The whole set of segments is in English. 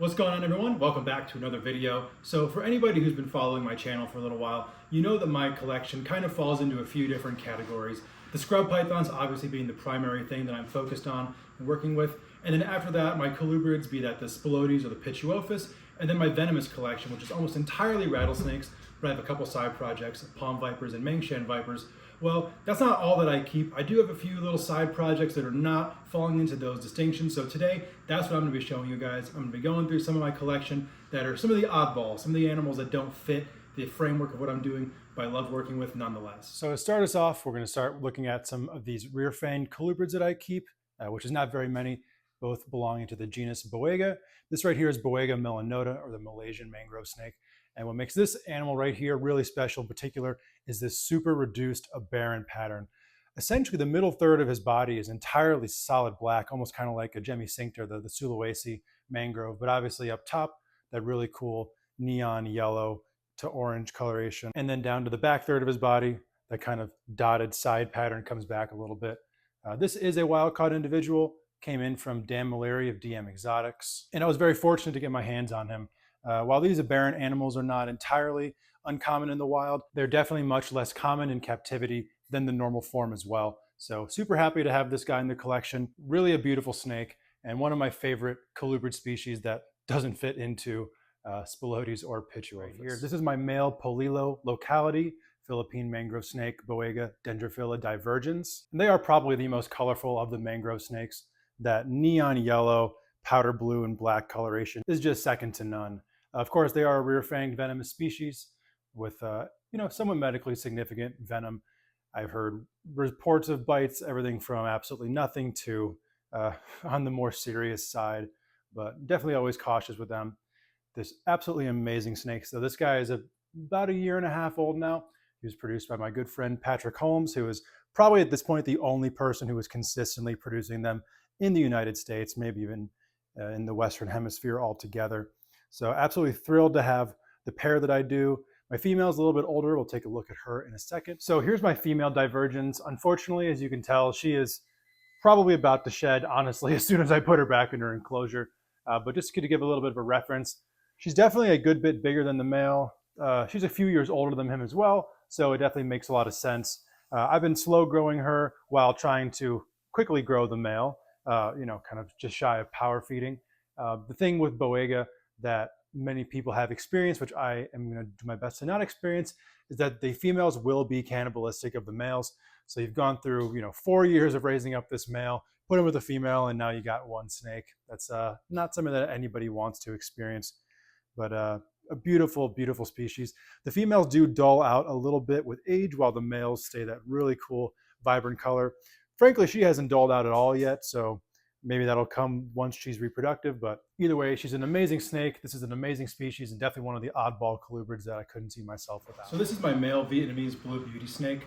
What's going on, everyone? Welcome back to another video. So for anybody who's been following my channel for a little while, you know that my collection kind of falls into a few different categories. The scrub pythons obviously being the primary thing that I'm focused on and working with. And then after that, my colubrids, be that the Spilotes or the Pituophis, and then my venomous collection, which is almost entirely rattlesnakes, but I have a couple side projects, palm vipers and Mengshan vipers. Well, that's not all that I keep. I do have a few little side projects that are not falling into those distinctions. So today, that's what I'm gonna be showing you guys. I'm gonna be going through some of my collection that are some of the oddballs, some of the animals that don't fit the framework of what I'm doing, but I love working with nonetheless. So to start us off, we're gonna start looking at some of these rear-fanged colubrids that I keep, which is not very many, both belonging to the genus Boega. This right here is Boega melanota, or the Malaysian mangrove snake. And what makes this animal right here really special in particular is this super reduced aberrant pattern. Essentially, the middle third of his body is entirely solid black, almost kind of like a Gemicincta, the Sulawesi mangrove, but obviously up top, that really cool neon yellow to orange coloration. And then down to the back third of his body, that kind of dotted side pattern comes back a little bit. This is a wild-caught individual, came in from Dan Mallory of DM Exotics, and I was very fortunate to get my hands on him. While these aberrant animals are not entirely uncommon in the wild, they're definitely much less common in captivity than the normal form as well. So super happy to have this guy in the collection. Really a beautiful snake and one of my favorite colubrid species that doesn't fit into Spilotes or Pituophis. Here, this is my male Polilo locality, Philippine mangrove snake, Boega dendrophila divergens. And they are probably the most colorful of the mangrove snakes. That neon yellow, powder blue, and black coloration is just second to none. Of course, they are a rear-fanged venomous species with, somewhat medically significant venom. I've heard reports of bites, everything from absolutely nothing to on the more serious side, but definitely always cautious with them. This absolutely amazing snake. So this guy is about a year and a half old now. He was produced by my good friend Patrick Holmes, who is probably at this point the only person who is consistently producing them in the United States, maybe even in the Western Hemisphere altogether. So absolutely thrilled to have the pair that I do. My female is a little bit older. We'll take a look at her in a second. So here's my female divergens. Unfortunately, as you can tell, she is probably about to shed, honestly, as soon as I put her back in her enclosure. But just to give a little bit of a reference, she's definitely a good bit bigger than the male. She's a few years older than him as well, so it definitely makes a lot of sense. I've been slow growing her while trying to quickly grow the male, kind of just shy of power feeding. The thing with Boega that many people have experienced, which I am going to do my best to not experience, is that the females will be cannibalistic of the males. So you've gone through, 4 years of raising up this male, put him with a female, and now you got one snake. That's not something that anybody wants to experience, but a beautiful, beautiful species. The females do dull out a little bit with age, while the males stay that really cool, vibrant color. Frankly, she hasn't dulled out at all yet, so maybe that'll come once she's reproductive, but either way, she's an amazing snake. This is an amazing species and definitely one of the oddball colubrids that I couldn't see myself without. So this is my male Vietnamese blue beauty snake.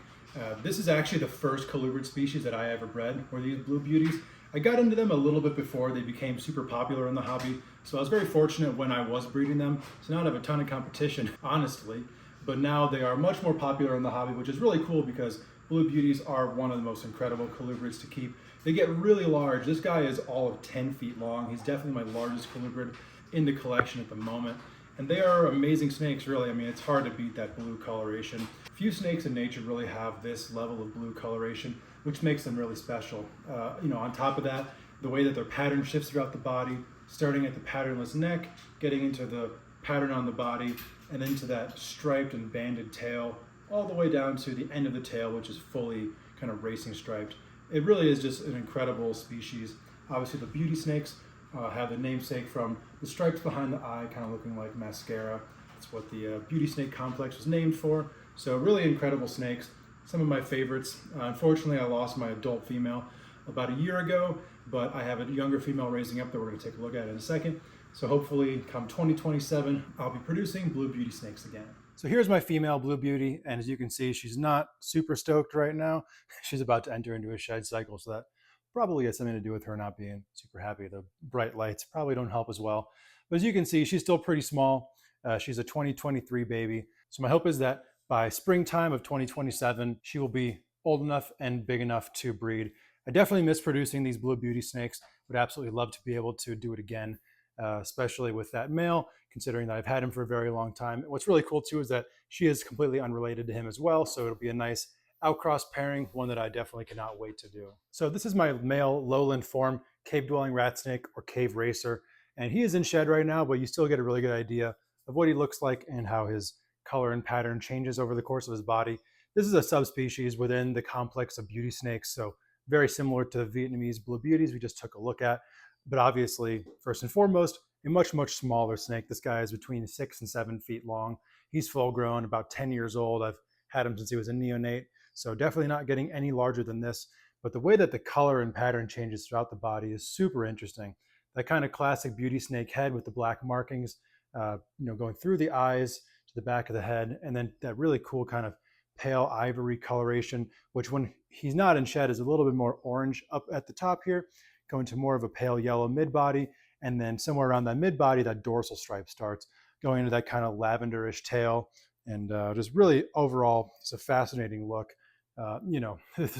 This is actually the first colubrid species that I ever bred, were these blue beauties. I got into them a little bit before they became super popular in the hobby, so I was very fortunate when I was breeding them. So now I have a ton of competition, honestly, but now they are much more popular in the hobby, which is really cool because blue beauties are one of the most incredible colubrids to keep. They get really large. This guy is all of 10 feet long. He's definitely my largest colubrid in the collection at the moment. And they are amazing snakes, really. I mean, it's hard to beat that blue coloration. Few snakes in nature really have this level of blue coloration, which makes them really special. On top of that, the way that their pattern shifts throughout the body, starting at the patternless neck, getting into the pattern on the body, and then to that striped and banded tail, all the way down to the end of the tail, which is fully kind of racing striped. It really is just an incredible species. Obviously, the beauty snakes have the namesake from the stripes behind the eye, kind of looking like mascara. That's what the beauty snake complex was named for. So really incredible snakes. Some of my favorites. Unfortunately, I lost my adult female about a year ago, but I have a younger female raising up that we're going to take a look at in a second. So hopefully, come 2027, I'll be producing blue beauty snakes again. So here's my female blue beauty, and as you can see, she's not super stoked right now. She's about to enter into a shed cycle, so that probably has something to do with her not being super happy. The bright lights probably don't help as well. But as you can see, she's still pretty small. She's a 2023 baby. So my hope is that by springtime of 2027, she will be old enough and big enough to breed. I definitely miss producing these blue beauty snakes. Would absolutely love to be able to do it again. especially with that male, considering that I've had him for a very long time. What's really cool too is that she is completely unrelated to him as well, so it'll be a nice outcross pairing, one that I definitely cannot wait to do. So this is my male lowland form cave-dwelling rat snake, or cave racer, and he is in shed right now, but you still get a really good idea of what he looks like and how his color and pattern changes over the course of his body. This is a subspecies within the complex of beauty snakes, so very similar to the Vietnamese blue beauties we just took a look at, but obviously, first and foremost, a much, much smaller snake. This guy is between 6 and 7 feet long. He's full grown, about 10 years old. I've had him since he was a neonate, so definitely not getting any larger than this. But the way that the color and pattern changes throughout the body is super interesting. That kind of classic beauty snake head with the black markings, going through the eyes to the back of the head, and then that really cool kind of pale ivory coloration, which when he's not in shed is a little bit more orange up at the top here, going to more of a pale yellow mid-body, and then somewhere around that mid-body, that dorsal stripe starts going into that kind of lavenderish tail, and just really overall, it's a fascinating look.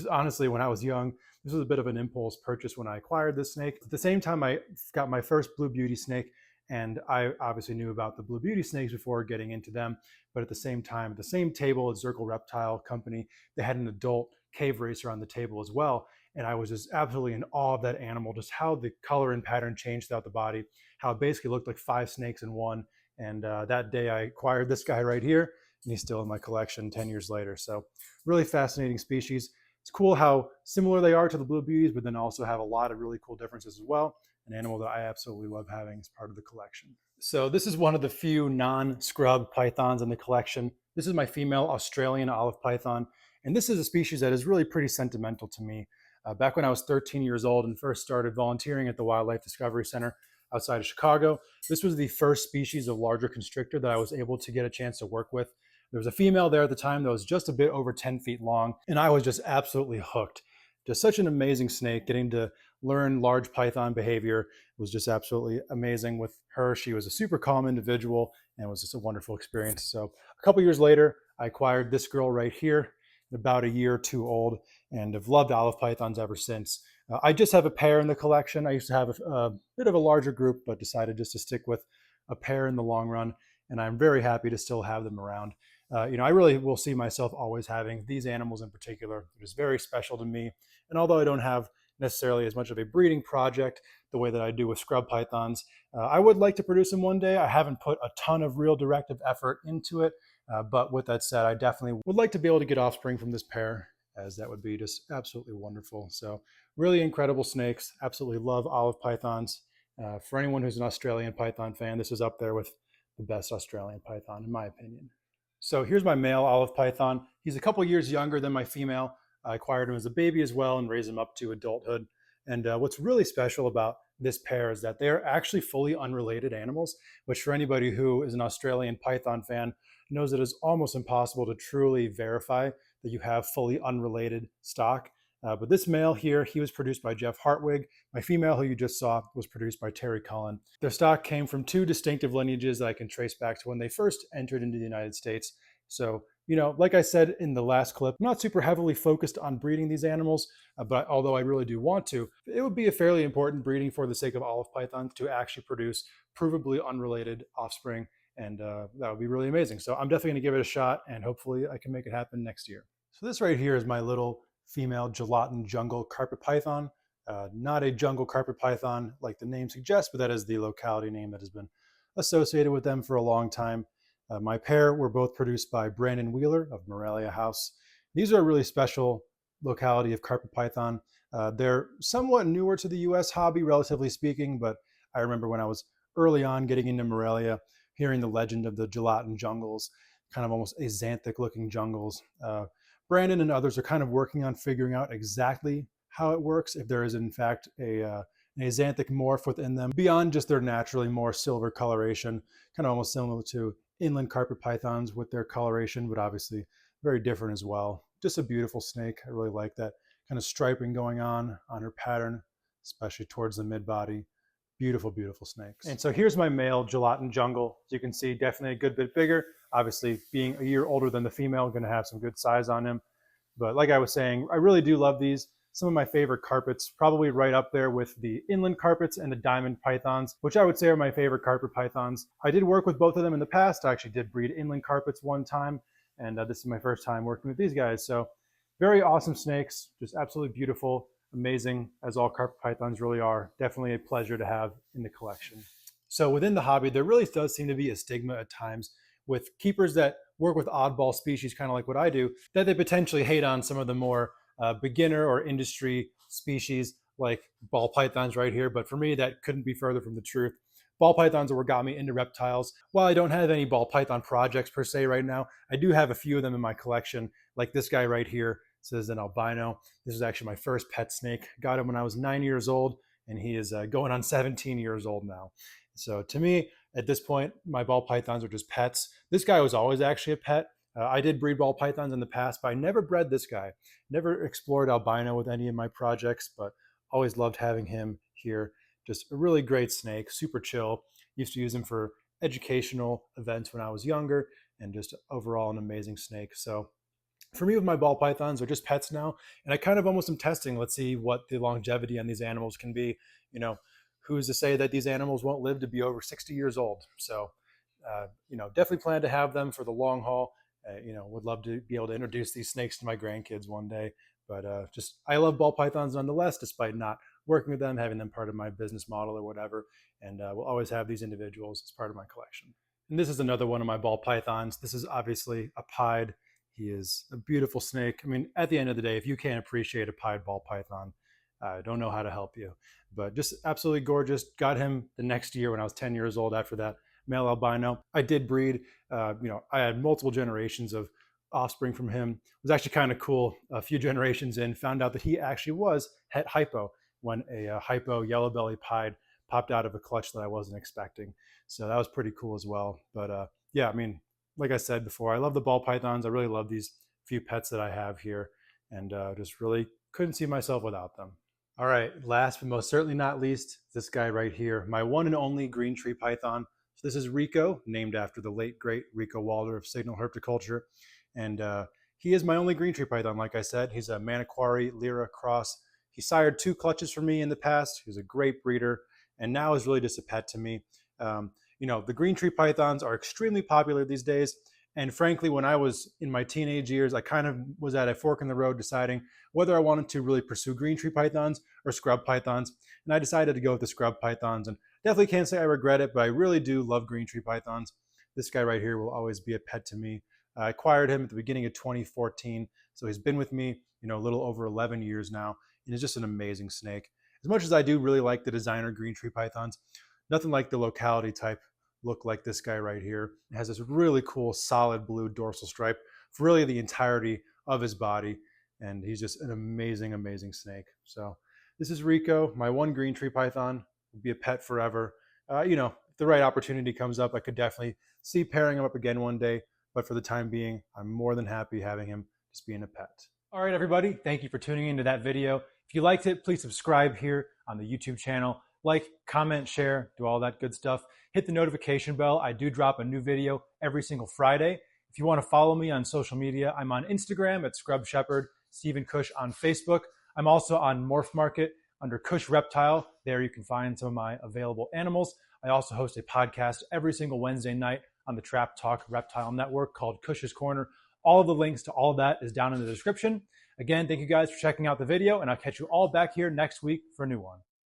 Honestly, when I was young, this was a bit of an impulse purchase when I acquired this snake. At the same time, I got my first blue beauty snake, and I obviously knew about the blue beauty snakes before getting into them. But at the same time, at the same table at Zirkle Reptile Company, they had an adult cave racer on the table as well. And I was just absolutely in awe of that animal, just how the color and pattern changed throughout the body, how it basically looked like 5 snakes in one. And that day I acquired this guy right here, and he's still in my collection 10 years later. So really fascinating species. It's cool how similar they are to the blue beauties, but then also have a lot of really cool differences as well. An animal that I absolutely love having as part of the collection. So this is one of the few non-scrub pythons in the collection. This is my female Australian olive python, and this is a species that is really pretty sentimental to me. Back when I was 13 years old and first started volunteering at the Wildlife Discovery Center outside of Chicago, this was the first species of larger constrictor that I was able to get a chance to work with. There was a female there at the time that was just a bit over 10 feet long, and I was just absolutely hooked. Just such an amazing snake. Getting to learn large python behavior was just absolutely amazing with her. She was a super calm individual, and it was just a wonderful experience. So a couple years later, I acquired this girl right here, about a year or two old, and have loved olive pythons ever since. I just have a pair in the collection. I used to have a bit of a larger group, but decided just to stick with a pair in the long run, and I'm very happy to still have them around. I really will see myself always having these animals in particular. It is very special to me. And although I don't have necessarily as much of a breeding project the way that I do with scrub pythons, I would like to produce them one day. I haven't put a ton of real directive effort into it. But with that said, I definitely would like to be able to get offspring from this pair, as that would be just absolutely wonderful. So really incredible snakes. Absolutely love olive pythons. For anyone who's an Australian python fan, this is up there with the best Australian python, in my opinion. So here's my male olive python. He's a couple years younger than my female. I acquired him as a baby as well and raised him up to adulthood. And what's really special about this pair is that they're actually fully unrelated animals, which for anybody who is an Australian python fan knows that it's almost impossible to truly verify that you have fully unrelated stock. But this male here, he was produced by Jeff Hartwig. My female, who you just saw, was produced by Terry Cullen. Their stock came from 2 distinctive lineages that I can trace back to when they first entered into the United States. So, like I said in the last clip, I'm not super heavily focused on breeding these animals, but although I really do want to, it would be a fairly important breeding for the sake of olive pythons to actually produce provably unrelated offspring, and that would be really amazing. So I'm definitely going to give it a shot, and hopefully I can make it happen next year. So this right here is my little female gelatin jungle carpet python. Not a jungle carpet python like the name suggests, but that is the locality name that has been associated with them for a long time. My pair were both produced by Brandon Wheeler of Morelia House. These are a really special locality of carpet python. They're somewhat newer to the US hobby, relatively speaking, but I remember when I was early on getting into Morelia, hearing the legend of the gelatin jungles, kind of almost axanthic looking jungles. Brandon and others are kind of working on figuring out exactly how it works, if there is in fact an axanthic morph within them beyond just their naturally more silver coloration, kind of almost similar to inland carpet pythons with their coloration, but obviously very different as well. Just a beautiful snake. I really like that kind of striping going on her pattern, especially towards the mid-body. Beautiful, beautiful snakes. And so here's my male gelatin jungle. As you can see, definitely a good bit bigger. Obviously, being a year older than the female, going to have some good size on him. But like I was saying, I really do love these. some of my favorite carpets, probably right up there with the inland carpets and the diamond pythons, which I would say are my favorite carpet pythons. I did work with both of them in the past. I actually did breed inland carpets one time, and this is my first time working with these guys. So very awesome snakes, just absolutely beautiful, amazing, as all carpet pythons really are. Definitely a pleasure to have in the collection. So within the hobby, there really does seem to be a stigma at times with keepers that work with oddball species, kind of like what I do, that they potentially hate on some of the more beginner or industry species like ball pythons right here. But for me, that couldn't be further from the truth. Ball pythons are what got me into reptiles. While I don't have any ball python projects per se right now, I do have a few of them in my collection, like this guy right here. This is an albino. This is actually my first pet snake. Got him when I was 9 years old, and he is going on 17 years old now. So to me, at this point, my ball pythons are just pets. This guy was always actually a pet. I did breed ball pythons in the past, but I never bred this guy. Never explored albino with any of my projects, but always loved having him here. Just a really great snake, super chill. Used to use him for educational events when I was younger, and just overall an amazing snake. So for me with my ball pythons, they're just pets now. And I kind of almost am testing, let's see what the longevity on these animals can be. You know, who's to say that these animals won't live to be over 60 years old? So, definitely plan to have them for the long haul. Would love to be able to introduce these snakes to my grandkids one day. But I love ball pythons nonetheless, despite not working with them, having them part of my business model or whatever. And we'll always have these individuals as part of my collection. And this is another one of my ball pythons. This is obviously a pied. He is a beautiful snake. I mean, at the end of the day, if you can't appreciate a pied ball python, I don't know how to help you. But just absolutely gorgeous. Got him the next year when I was 10 years old after that male albino. I did breed, I had multiple generations of offspring from him. It was actually kind of cool. A few generations in, found out that he actually was het hypo when a hypo yellow belly pied popped out of a clutch that I wasn't expecting. So that was pretty cool as well. But yeah, I mean, like I said before, I love the ball pythons. I really love these few pets that I have here, and just really couldn't see myself without them. All right, last but most certainly not least, this guy right here, my one and only green tree python. So this is Rico, named after the late, great Rico Walder of Signal Herpetoculture. And he is my only green tree python, like I said. He's a Manokwari Lyra cross. He sired 2 clutches for me in the past. He was a great breeder, and now is really just a pet to me. The green tree pythons are extremely popular these days. And frankly, when I was in my teenage years, I kind of was at a fork in the road deciding whether I wanted to really pursue green tree pythons or scrub pythons. And I decided to go with the scrub pythons, and definitely can't say I regret it, but I really do love green tree pythons. This guy right here will always be a pet to me. I acquired him at the beginning of 2014. So he's been with me, a little over 11 years now, and he's just an amazing snake. As much as I do really like the designer green tree pythons, nothing like the locality type look like this guy right here. It has this really cool solid blue dorsal stripe for really the entirety of his body. And he's just an amazing, amazing snake. So this is Rico, my one green tree python. Will be a pet forever. If the right opportunity comes up, I could definitely see pairing him up again one day. But for the time being, I'm more than happy having him just being a pet. All right, everybody. Thank you for tuning into that video. If you liked it, please subscribe here on the YouTube channel. Like, comment, share, do all that good stuff. Hit the notification bell. I do drop a new video every single Friday. If you want to follow me on social media, I'm on Instagram at Scrub Shepherd, Stephen Kush on Facebook. I'm also on Morph Market under Kush Reptile. There you can find some of my available animals. I also host a podcast every single Wednesday night on the Trap Talk Reptile Network called Kush's Corner. All of the links to all of that is down in the description. Again, thank you guys for checking out the video, and I'll catch you all back here next week for a new one.